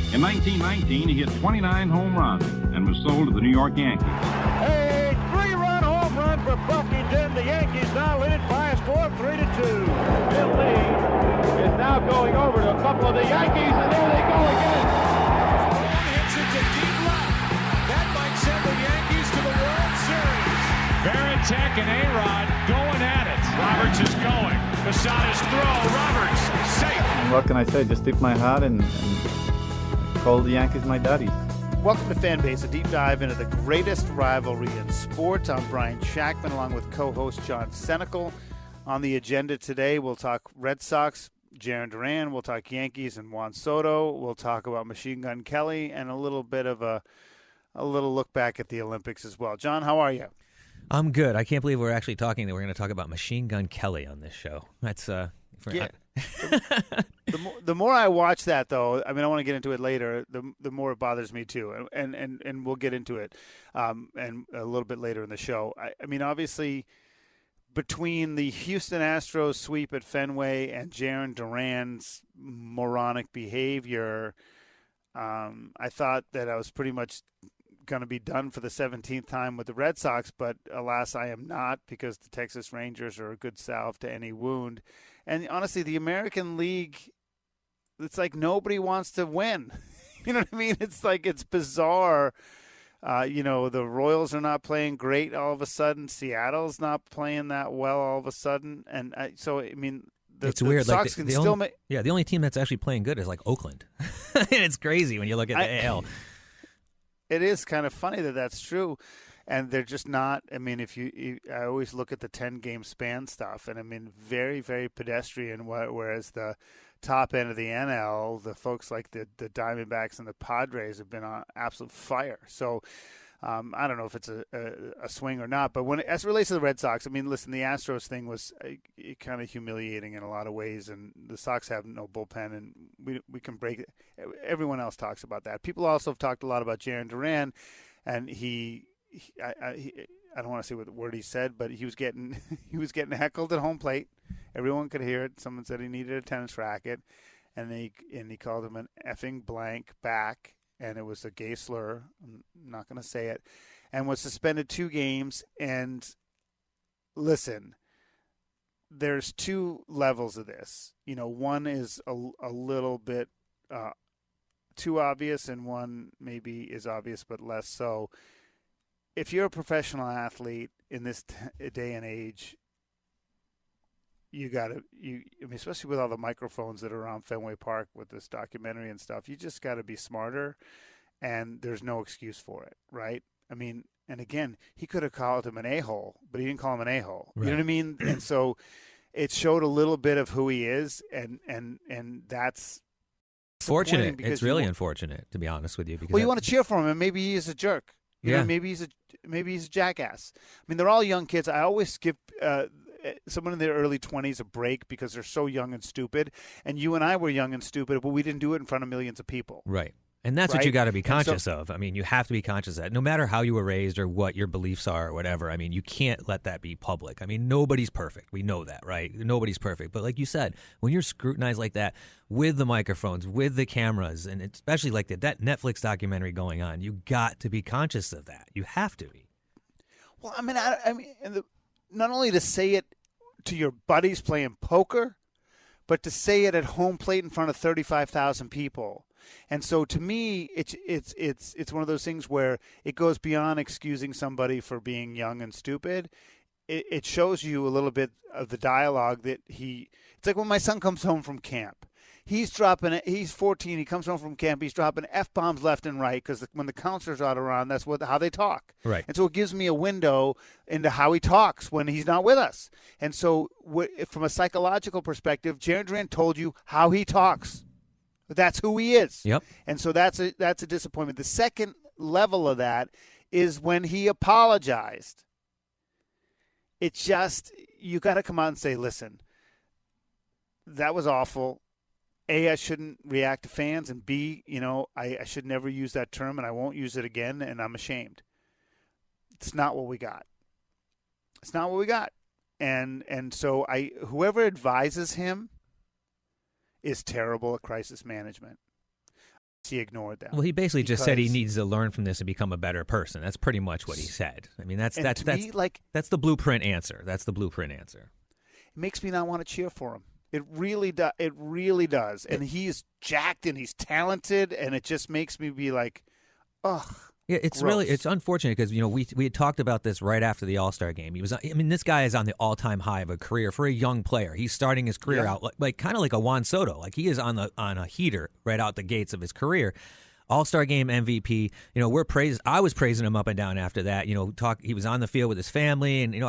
In 1919, he hit 29 home runs and was sold to the New York Yankees. A three-run home run for Buckington. The Yankees now lead it by a score of 3-2. Bill Lee is now going over to a couple of the Yankees, and there they go again. Brown hits it to deep left. That might send the Yankees to the World Series. Varitek and A-Rod going at it. Roberts is going. Posada's throw. Roberts safe. And what can I say? Just tip my hat and call the Yankees my daddies. Welcome to Fanbase, a deep dive into the greatest rivalry in sports. I'm Brian Shackman, along with co-host John Senecal. On the agenda today, we'll talk Red Sox, Jarren Duran. We'll talk Yankees and Juan Soto. We'll talk about Machine Gun Kelly and a little bit of a little look back at the Olympics as well. John, how are you? I'm good. I can't believe we're actually talking that we're going to talk about Machine Gun Kelly on this show. That's yeah. The more I watch that, though, I mean, I want to get into it later. The more it bothers me too, and we'll get into it, and a little bit later in the show. I mean, obviously, between the Houston Astros sweep at Fenway and Jarren Duran's moronic behavior, I thought that I was pretty much going to be done for the 17th time with the Red Sox, but alas, I am not, because the Texas Rangers are a good salve to any wound. And honestly, the American League, it's like nobody wants to win. You know what I mean? It's like, it's bizarre. The Royals are not playing great all of a sudden. Seattle's not playing that well all of a sudden. And it's weird. Sox can still make. Yeah, the only team that's actually playing good is like Oakland. And it's crazy when you look at the AL. It is kind of funny that that's true. And they're just not. I mean, I always look at the 10-game span stuff, and I mean, very, very pedestrian. Whereas the top end of the NL, the folks like the Diamondbacks and the Padres have been on absolute fire. So I don't know if it's a swing or not. But as it relates to the Red Sox, I mean, listen, the Astros thing was kind of humiliating in a lot of ways, and the Sox have no bullpen, and we can break it. Everyone else talks about that. People also have talked a lot about Jarren Duran, and I don't want to say what word he said, but he was getting heckled at home plate. Everyone could hear it. Someone said he needed a tennis racket, and he called him an effing blank back, and it was a gay slur. I'm not going to say it, and was suspended 2 games. And listen, there's 2 levels of this. You know, one is a little bit too obvious, and one maybe is obvious but less so. If you're a professional athlete in this day and age, especially with all the microphones that are around Fenway Park with this documentary and stuff, you just got to be smarter, and there's no excuse for it, right? I mean, and again, he could have called him an a-hole, but he didn't call him an a-hole. Right. You know what I mean? And so it showed a little bit of who he is, and that's fortunate. It's really unfortunate, to be honest with you. Because you want to cheer for him, and maybe he is a jerk. You know, maybe he's a jackass. I mean, they're all young kids. I always give someone in their early 20s a break because they're so young and stupid. And you and I were young and stupid, but we didn't do it in front of millions of people. Right. And that's what you got to be conscious of. I mean, you have to be conscious of that. No matter how you were raised or what your beliefs are or whatever, I mean, you can't let that be public. I mean, nobody's perfect. We know that, right? Nobody's perfect. But like you said, when you're scrutinized like that with the microphones, with the cameras, and especially like that Netflix documentary going on, you got to be conscious of that. You have to be. Well, I mean, not only to say it to your buddies playing poker, but to say it at home plate in front of 35,000 people. And so to me, it's one of those things where it goes beyond excusing somebody for being young and stupid. It shows you a little bit of the dialogue that it's like when my son comes home from camp. He's 14, he comes home from camp, he's dropping F-bombs left and right because when the counselors are around, that's how they talk. Right. And so it gives me a window into how he talks when he's not with us. And so from a psychological perspective, Jarren Duran told you how he talks. That's who he is. Yep. And so that's a disappointment. The second level of that is when he apologized. It's just, you got to come out and say, listen, that was awful. A, I shouldn't react to fans, and B, I should never use that term, and I won't use it again, and I'm ashamed. It's not what we got. It's not what we got. And so whoever advises him is terrible at crisis management. he ignored them. Well, he basically just said he needs to learn from this and become a better person. That's pretty much what he said. I mean, that's the blueprint answer. That's the blueprint answer. It makes me not want to cheer for him. It really does. It really does. And he's jacked and he's talented, and it just makes me be like, ugh. Yeah, it's gross. it's unfortunate because we had talked about this right after the All-Star game. This guy is on the all-time high of a career for a young player. He's starting his career out like kind of like a Juan Soto. Like he is on a heater right out the gates of his career. All-Star game MVP. I was praising him up and down after that. He was on the field with his family, and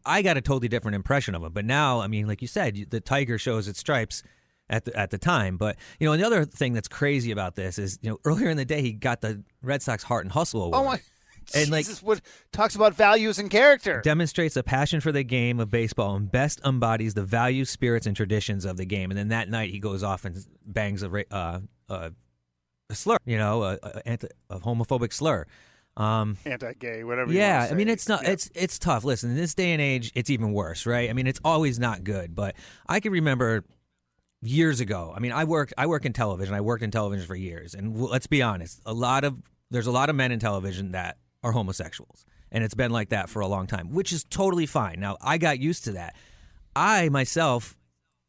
I got a totally different impression of him. But now, I mean, like you said, the tiger shows its stripes at the time. But and the other thing that's crazy about this is earlier in the day he got the Red Sox Heart and Hustle Award. Oh my! And Jesus, what talks about values and character. Demonstrates a passion for the game of baseball and best embodies the values, spirits, and traditions of the game. And then that night he goes off and bangs a slur, a homophobic slur. Anti-gay, whatever. Yeah, you I mean, it's not. Yeah. It's tough. Listen, in this day and age, it's even worse, right? I mean, it's always not good. But I can remember years ago. I mean, I work in television. I worked in television for years, and let's be honest, there's a lot of men in television that are homosexuals, and it's been like that for a long time, which is totally fine. Now, I got used to that. I myself.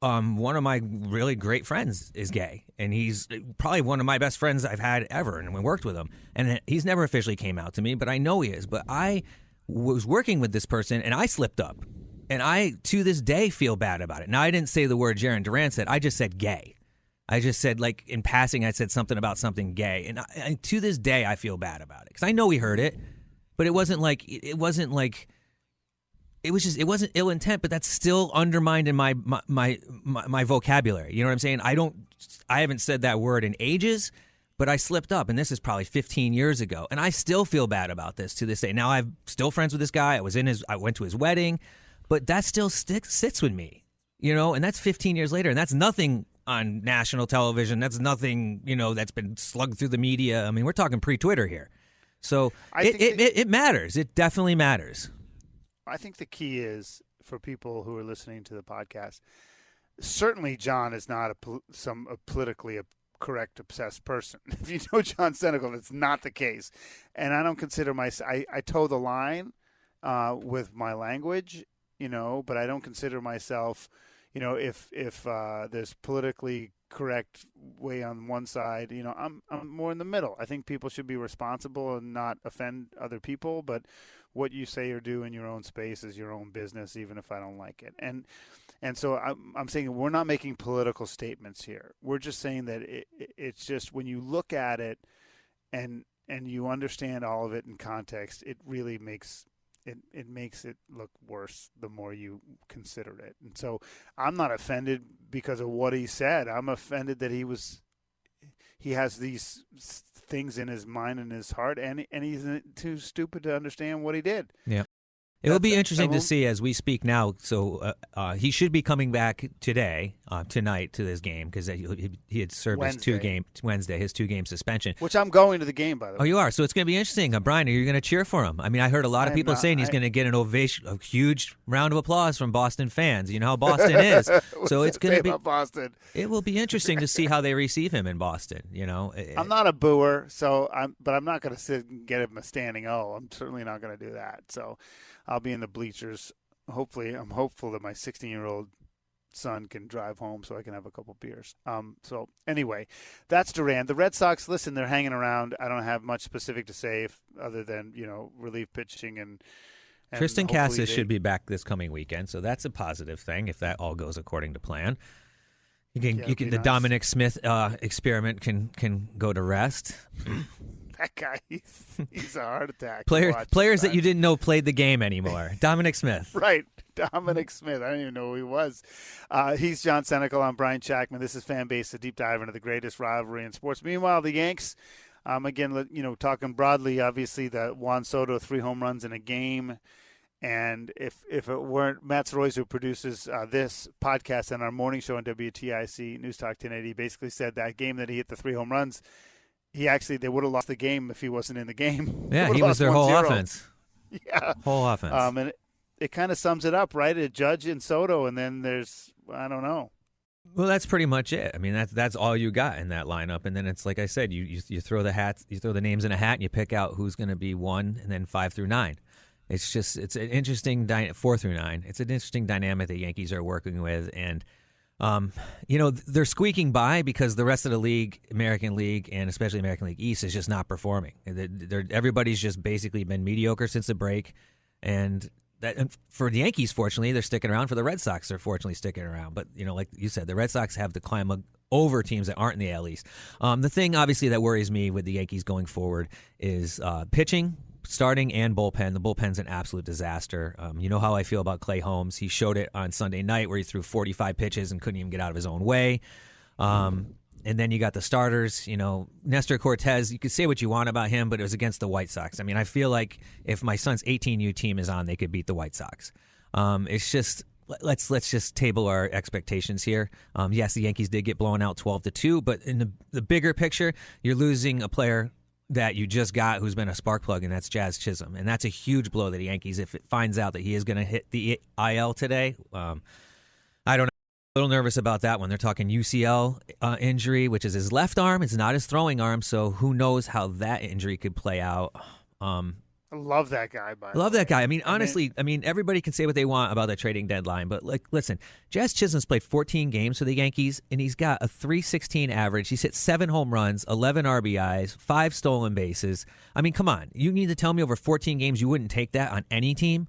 One of my really great friends is gay, and he's probably one of my best friends I've had ever, and we worked with him. And he's never officially came out to me, but I know he is. But I was working with this person, and I slipped up. And I, to this day, feel bad about it. Now, I didn't say the word Jarren Duran said. I just said gay. I just said, like, in passing, I said something about something gay. And to this day, I feel bad about it. Because I know he heard it, but it wasn't like... It wasn't ill intent, but that's still undermined in my vocabulary. You know what I'm saying? I haven't said that word in ages, but I slipped up, and this is probably 15 years ago, and I still feel bad about this to this day. Now I'm still friends with this guy. I went to his wedding, but that still sits with me, and that's 15 years later, and that's nothing on national television. That's nothing, that's been slugged through the media. I mean, we're talking pre-Twitter here, so it matters. It definitely matters. I think the key is for people who are listening to the podcast. Certainly, John is not a politically correct, obsessed person. If you know John Senegal, that's not the case. And I don't consider myself. I toe the line with my language, but I don't consider myself. If there's politically correct way on one side, I'm more in the middle. I think people should be responsible and not offend other people, but what you say or do in your own space is your own business, even if I don't like it. And so I'm saying we're not making political statements here. We're just saying that it's just when you look at it and you understand all of it in context, it really makes it look worse the more you consider it. And so I'm not offended because of what he said. I'm offended that he has these things in his mind and his heart, and he's too stupid to understand what he did. Yeah. It will be interesting to see as we speak now. So he should be coming back tonight to this game because he had served his two-game suspension. Which I'm going to the game, by the way. Oh, you are? So it's going to be interesting. Brian, are you going to cheer for him? I mean, I heard a lot of people saying he's going to get an ovation, a huge round of applause from Boston fans. You know how Boston is. So it's going to be Boston. It will be interesting to see how they receive him in Boston. I'm not a booer, but I'm not going to sit and get him a standing O. I'm certainly not going to do that. So I'll be in the bleachers. I'm hopeful that my 16-year-old son can drive home so I can have a couple beers. So anyway, that's Duran. The Red Sox, listen, they're hanging around. I don't have much specific to say other than, relief pitching and Tristan Cassis should be back this coming weekend, so that's a positive thing if that all goes according to plan. The nice. Dominic Smith experiment can go to rest. That guy, he's a heart attack. Players that you didn't know played the game anymore. Dominic Smith. Right. Dominic Smith. I don't even know who he was. He's John Senecal. I'm Brian Shackman. This is Fanbase, a deep dive into the greatest rivalry in sports. Meanwhile, the Yanks, again, talking broadly, obviously, the Juan Soto 3 home runs in a game. And if it weren't Matt Royce, who produces this podcast and our morning show on WTIC News Talk 1080, basically said that game that he hit the 3 home runs, they would have lost the game if he wasn't in the game. Yeah, he was their whole offense. Yeah. Whole offense. And it kind of sums it up, right? A Judge and Soto, and then there's, I don't know. Well, that's pretty much it. I mean, that's all you got in that lineup, and then it's like I said, you throw the hats, you throw the names in a hat, and you pick out who's going to be 1, and then 5 through 9. It's an interesting 4 through 9. It's an interesting dynamic the Yankees are working with, and they're squeaking by because the rest of the league, American League, and especially American League East, is just not performing. Everybody's just basically been mediocre since the break, and for the Yankees, fortunately, they're sticking around. For the Red Sox, they're fortunately sticking around. But, like you said, the Red Sox have to climb over teams that aren't in the AL East. The thing, obviously, that worries me with the Yankees going forward is pitching, starting, and bullpen. The bullpen's an absolute disaster. You know how I feel about Clay Holmes. He showed it on Sunday night where he threw 45 pitches and couldn't even get out of his own way. And then you got the starters, Nestor Cortez. You could say what you want about him, but it was against the White Sox. I mean, I feel like if my son's 18U team is on, they could beat the White Sox. It's just let's just table our expectations here. Yes, the Yankees did get blown out 12-2, but in the bigger picture, you're losing a player that you just got who's been a spark plug, and that's Jazz Chisholm. And that's a huge blow to the Yankees if it finds out that he is going to hit the IL today. I don't know. A little nervous about that one. They're talking UCL injury, which is his left arm. It's not his throwing arm, so who knows how that injury could play out. I love that guy, by the way. Love that guy. I mean, honestly, everybody can say what they want about the trading deadline, but listen, Jazz Chisholm's played 14 games for the Yankees, and he's got a .316 average. He's hit 7 home runs, 11 RBIs, 5 stolen bases. I mean, come on. You need to tell me over 14 games you wouldn't take that on any team?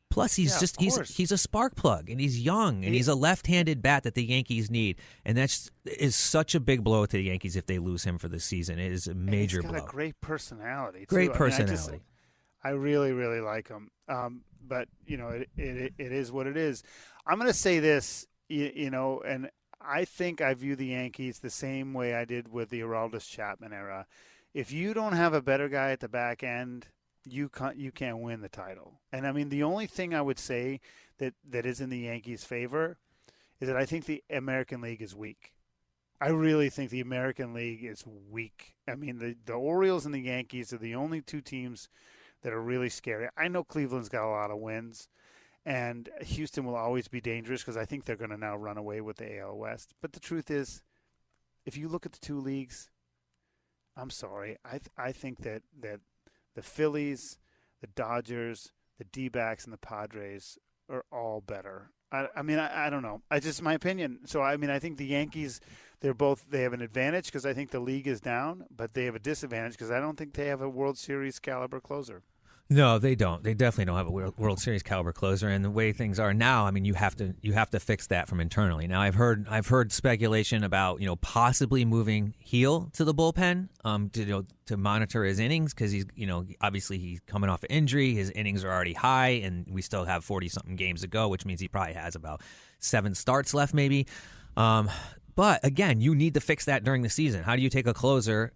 Plus, he's a spark plug, and he's young, and he's a left-handed bat that the Yankees need, and that is such a big blow to the Yankees if they lose him for the season. It is a major blow. He's got a great personality, too. Great personality. I really, really like him. But it is what it is. I'm going to say this, and I think I view the Yankees the same way I did with the Aroldis Chapman era. If you don't have a better guy at the back end, you can't win the title. And I mean, the only thing I would say that is in the Yankees' favor is that I think the American League is weak. I really think the American League is weak. I mean, the Orioles and the Yankees are the only two teams that are really scary. I know Cleveland's got a lot of wins, and Houston will always be dangerous because I think they're going to now run away with the AL West. But the truth is, if you look at the two leagues, I'm sorry, I think that the Phillies, the Dodgers, the D-backs, and the Padres are all better. I mean, I don't know. It's just my opinion. So, I mean, I think the Yankees, they have an advantage because I think the league is down, but they have a disadvantage because I don't think they have a World Series caliber closer. No, they don't. They definitely don't have a World Series caliber closer. And the way things are now, I mean, you have to fix that from internally. Now, I've heard speculation about possibly moving Heel to the bullpen to monitor his innings because he's obviously he's coming off an injury. His innings are already high, and we still have 40-something games to go, which means he probably has about 7 starts left, maybe. But again, you need to fix that during the season. How do you take a closer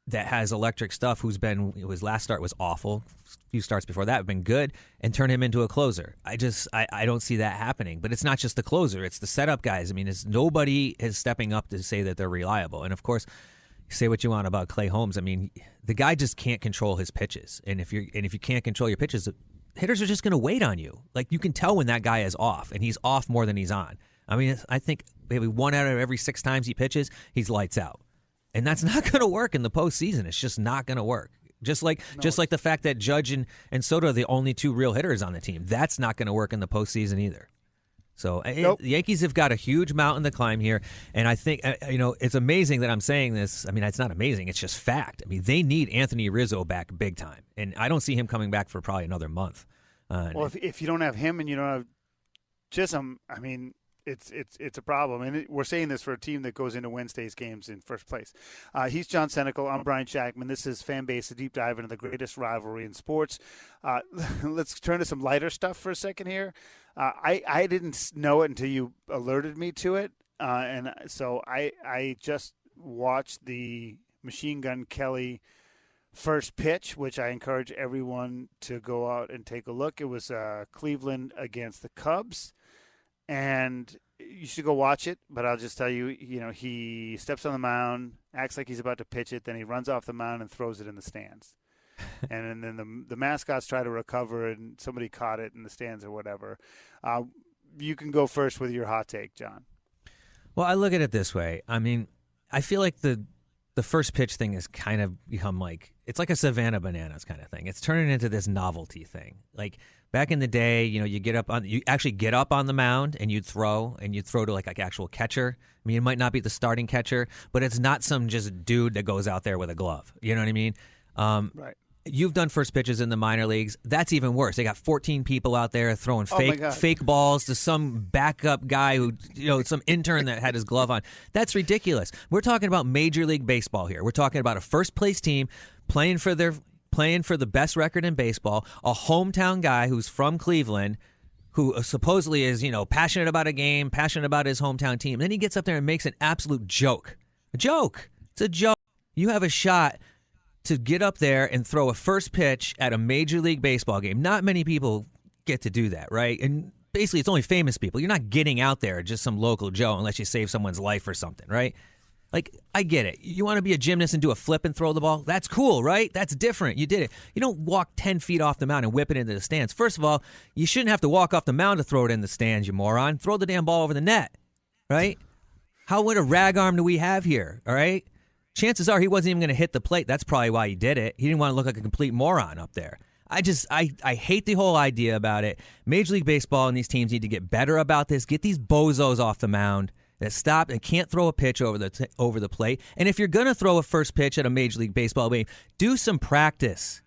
that has electric stuff his last start was awful, a few starts before that have been good, and turn him into a closer? I don't see that happening. But it's not just the closer, it's the setup guys. I mean, nobody is stepping up to say that they're reliable. And of course, say what you want about Clay Holmes. I mean, the guy just can't control his pitches. And if you can't control your pitches, hitters are just going to wait on you. Like, you can tell when that guy is off, and he's off more than he's on. I mean, I think maybe 1 out of every 6 times he pitches, he's lights out. And that's not going to work in the postseason. It's just not going to work. Just like the fact that Judge and Soto are the only 2 real hitters on the team. That's not going to work in the postseason either. So the Yankees have got a huge mountain to climb here. And I think, it's amazing that I'm saying this. I mean, it's not amazing. It's just fact. I mean, they need Anthony Rizzo back big time. And I don't see him coming back for probably another month. Well, if you don't have him and you don't have Chisholm, I mean, it's a problem, and we're saying this for a team that goes into Wednesday's games in first place. He's John Senecal. I'm Brian Shackman. This is Fanbase, a deep dive into the greatest rivalry in sports. Let's turn to some lighter stuff for a second here. I didn't know it until you alerted me to it, and so I just watched the Machine Gun Kelly first pitch, which I encourage everyone to go out and take a look. It was Cleveland against the Cubs. And you should go watch it, but I'll just tell you, he steps on the mound, acts like he's about to pitch it, then he runs off the mound and throws it in the stands. And then the mascots try to recover, and somebody caught it in the stands or whatever. You can go first with your hot take, John. Well, I look at it this way. I mean, I feel like the first pitch thing has kind of become like, it's like a Savannah Bananas kind of thing. It's turning into this novelty thing. Like back in the day, you actually get up on the mound and you'd throw to like actual catcher. I mean, it might not be the starting catcher, but it's not some just dude that goes out there with a glove. You know what I mean? Right. You've done first pitches in the minor leagues. That's even worse. They got 14 people out there throwing fake balls to some backup guy who, some intern that had his glove on. That's ridiculous. We're talking about Major League Baseball here. We're talking about a first place team playing for the best record in baseball, a hometown guy who's from Cleveland who supposedly is, passionate about a game, passionate about his hometown team. And then he gets up there and makes an absolute joke. A joke. It's a joke. You have a shot to get up there and throw a first pitch at a Major League Baseball game. Not many people get to do that, right? And basically, it's only famous people. You're not getting out there just some local Joe unless you save someone's life or something, right? Like, I get it. You want to be a gymnast and do a flip and throw the ball? That's cool, right? That's different. You did it. You don't walk 10 feet off the mound and whip it into the stands. First of all, you shouldn't have to walk off the mound to throw it in the stands, you moron. Throw the damn ball over the net, right? What a rag arm do we have here, all right? Chances are he wasn't even going to hit the plate. That's probably why he did it. He didn't want to look like a complete moron up there. I hate the whole idea about it. Major League Baseball and these teams need to get better about this. Get these bozos off the mound that stop and can't throw a pitch over the plate. And if you're going to throw a first pitch at a Major League Baseball game, do some practice,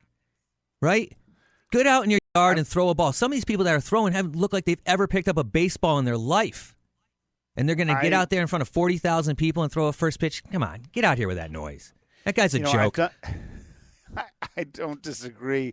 right? Get out in your yard and throw a ball. Some of these people that are throwing haven't looked like they've ever picked up a baseball in their life. And they're going to get out there in front of 40,000 people and throw a first pitch? Come on, get out here with that noise. That guy's a joke. I don't disagree.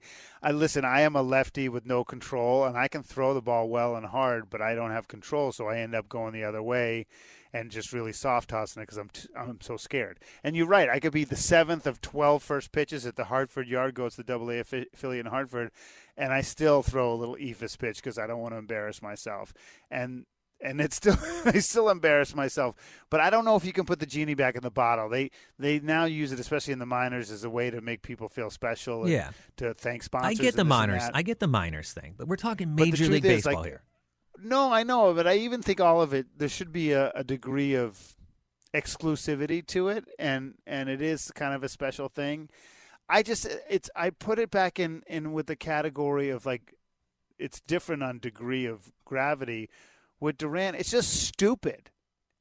Listen, I am a lefty with no control, and I can throw the ball well and hard, but I don't have control, so I end up going the other way and just really soft tossing it because I'm so scared. And you're right. I could be the 7th of 12 first pitches at the Hartford Yard, goes to AA affiliate in Hartford, and I still throw a little eephus pitch because I don't want to embarrass myself. And it's still, I still embarrass myself. But I don't know if you can put the genie back in the bottle. They now use it, especially in the minors, as a way to make people feel special. And to thank sponsors. I get the minors. I get the minors thing, but we're talking Major League Baseball here. No, I know, but I even think all of it. There should be a degree of exclusivity to it, and it is kind of a special thing. I put it back in with the category of like, it's different on degree of gravity. With Duran, it's just stupid,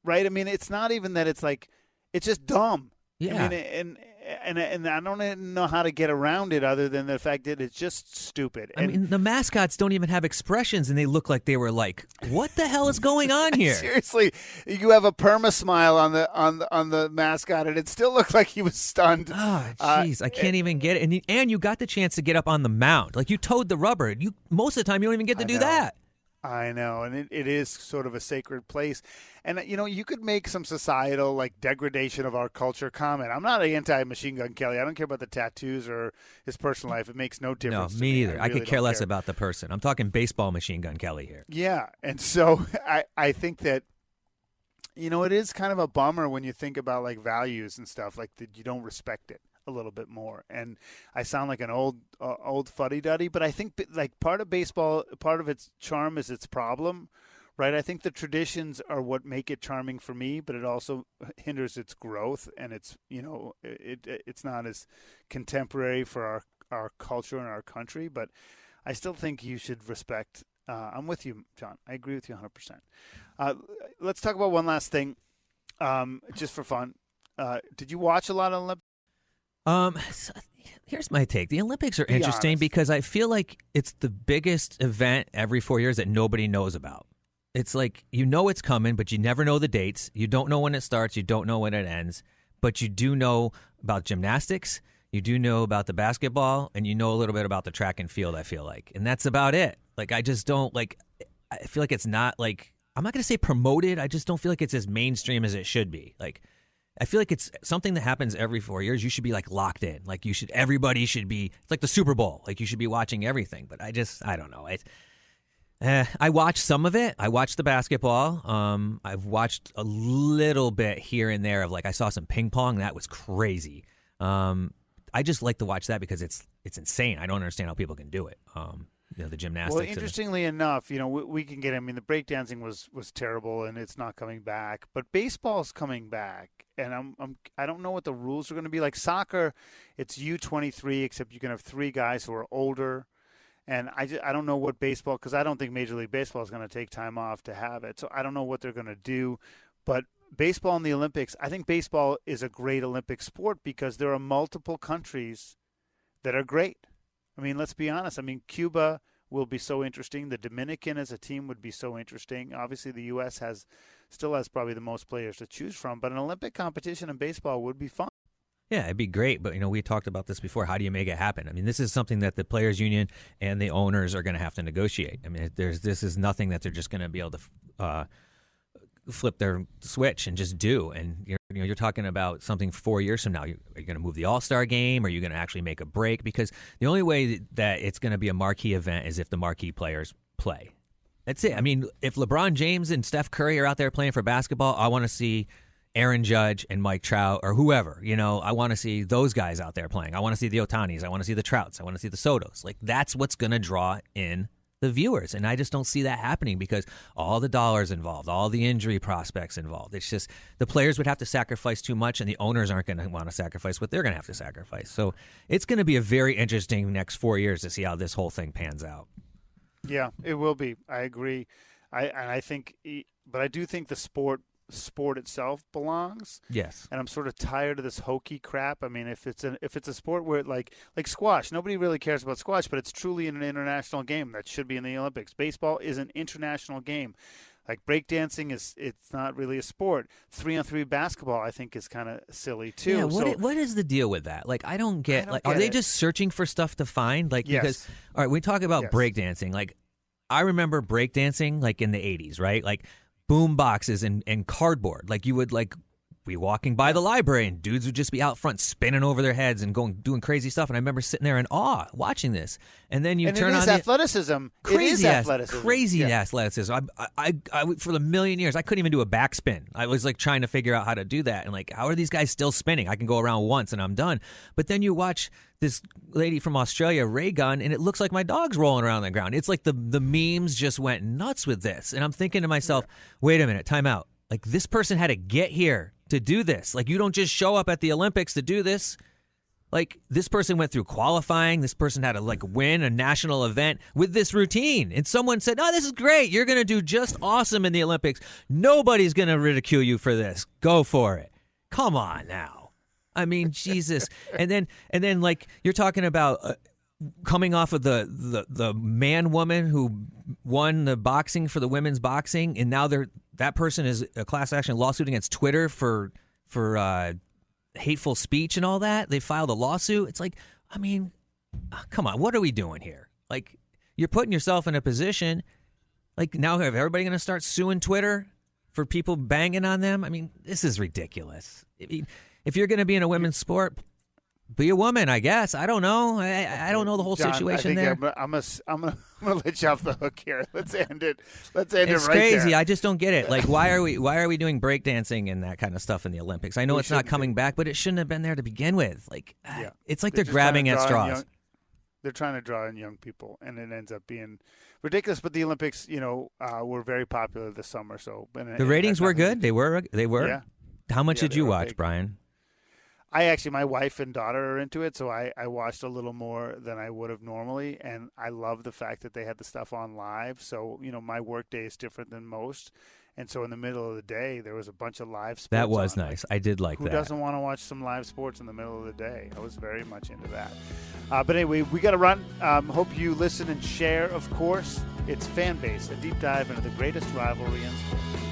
right? I mean, it's not even that it's like, it's just dumb. Yeah. I mean, and I don't even know how to get around it other than the fact that it's just stupid. I mean, the mascots don't even have expressions, and they look like they were like, "What the hell is going on here?" Seriously, you have a perma smile on the mascot, and it still looked like he was stunned. Oh, jeez, I can't even get it. And you got the chance to get up on the mound, like you towed the rubber. Most of the time, you don't even get to do that. I know, and it is sort of a sacred place. And, you could make some societal, like, degradation of our culture comment. I'm not anti-Machine Gun Kelly. I don't care about the tattoos or his personal life. It makes no difference. No, me neither. I could care less about the person. I'm talking baseball Machine Gun Kelly here. Yeah, and so I think that, it is kind of a bummer when you think about, like, values and stuff, like, that you don't respect it a little bit more. And I sound like an old fuddy-duddy, but I think like part of baseball, part of its charm is its problem, right? I think the traditions are what make it charming for me, but it also hinders its growth, and it's it's not as contemporary for our culture and our country. But I still think you should respect. I'm with you, John. I agree with you 100%. Let's talk about one last thing, just for fun. Did you watch a lot of Olympics? So here's my take. The Olympics are interesting because I feel like it's the biggest event every 4 years that nobody knows about. It's like, it's coming, but you never know the dates. You don't know when it starts. You don't know when it ends. But you do know about gymnastics. You do know about the basketball, and you know a little bit about the track and field, I feel like. And that's about it. Like, I just don't, like, I feel like it's not, like, I'm not going to say promoted. I just don't feel like it's as mainstream as it should be. Like, I feel like it's something that happens every 4 years. You should be like locked in. Like everybody should be. It's like the Super Bowl. Like you should be watching everything. But I don't know. I watched some of it. I watched the basketball. I've watched a little bit here and there of like I saw some ping pong. That was crazy. I just like to watch that because it's insane. I don't understand how people can do it. the gymnastics. Well, interestingly enough, we can get. I mean, the breakdancing was terrible, and it's not coming back. But baseball's coming back, and I don't know what the rules are going to be. Like soccer, it's U23, except you can have 3 guys who are older. And I don't know what baseball, because I don't think Major League Baseball is going to take time off to have it. So I don't know what they're going to do. But baseball in the Olympics, I think baseball is a great Olympic sport because there are multiple countries that are great. I mean, let's be honest. I mean, Cuba will be so interesting. The Dominican as a team would be so interesting. Obviously, the U.S. still has probably the most players to choose from. But an Olympic competition in baseball would be fun. Yeah, it'd be great. But, we talked about this before. How do you make it happen? I mean, this is something that the Players Union and the owners are going to have to negotiate. I mean, this is nothing that they're just going to be able to flip their switch and just do. And you're talking about something 4 years from now. Are you going to move the All-Star game? Are you going to actually make a break? Because the only way that it's going to be a marquee event is if the marquee players play. That's it. I mean, if LeBron James and Steph Curry are out there playing for basketball, I want to see Aaron Judge and Mike Trout or whoever. I want to see those guys out there playing. I want to see the Ohtanis. I want to see the Trouts. I want to see the Sotos. Like, that's what's going to draw in the viewers. And I just don't see that happening because all the dollars involved, all the injury prospects involved. It's just the players would have to sacrifice too much, and the owners aren't going to want to sacrifice what they're going to have to sacrifice. So it's going to be a very interesting next 4 years to see how this whole thing pans out. Yeah, it will be. I agree. I do think the sport itself belongs. Yes. And I'm sort of tired of this hokey crap. I mean, if it's a sport where like squash, nobody really cares about squash, but it's truly an international game that should be in the Olympics. Baseball is an international game. Like breakdancing it's not really a sport. 3-on-3 basketball I think is kind of silly too. Yeah, what is the deal with that? Like I don't get are they just searching for stuff to find? Like yes. Because all right, we talk about breakdancing. Like I remember breakdancing like in the 80s, right? Like boom boxes and cardboard. Like you would be walking by the library and dudes would just be out front spinning over their heads and doing crazy stuff. And I remember sitting there in awe watching this. And then you turn on athleticism. Crazy athleticism. Athleticism. I for the million years I couldn't even do a backspin. I was like trying to figure out how to do that. And like, how are these guys still spinning? I can go around once and I'm done. But then you watch this lady from Australia, ray gun, and it looks like my dog's rolling around on the ground. It's like the memes just went nuts with this. And I'm thinking to myself, wait a minute, time out. Like this person had to get here to do this. Like you don't just show up at the Olympics to do this. Like this person went through qualifying. This person had to win a national event with this routine. And someone said, "Oh, this is great. You're going to do just awesome in the Olympics. Nobody's going to ridicule you for this. Go for it." Come on now. I mean, Jesus. And then like you're talking about coming off of the man woman who won the boxing for the women's boxing, and now that person is a class action lawsuit against Twitter for hateful speech and all that. They filed a lawsuit. It's like, I mean, come on, what are we doing here? Like, you're putting yourself in a position. Like, now is everybody going to start suing Twitter for people banging on them? I mean, this is ridiculous. I mean, if you're going to be in a women's sport, be a woman, I guess. I don't know. I don't know the whole situation there. I'm gonna let you off the hook here. Let's end it. It's right crazy. There. I just don't get it. Like, why are we doing breakdancing and that kind of stuff in the Olympics? I know it's not coming back, but it shouldn't have been there to begin with. Like, it's like they're grabbing at straws. They're trying to draw in young people, and it ends up being ridiculous. But the Olympics, were very popular this summer. So the ratings were good. They were. Yeah. How much did you watch, Brian? My wife and daughter are into it, so I watched a little more than I would have normally, and I love the fact that they had the stuff on live. So, my work day is different than most, and so in the middle of the day, there was a bunch of live sports. That was nice. I did like that. Who doesn't want to watch some live sports in the middle of the day? I was very much into that. But anyway, we got to run. Hope you listen and share, of course. It's Fan Base, a deep dive into the greatest rivalry in sports.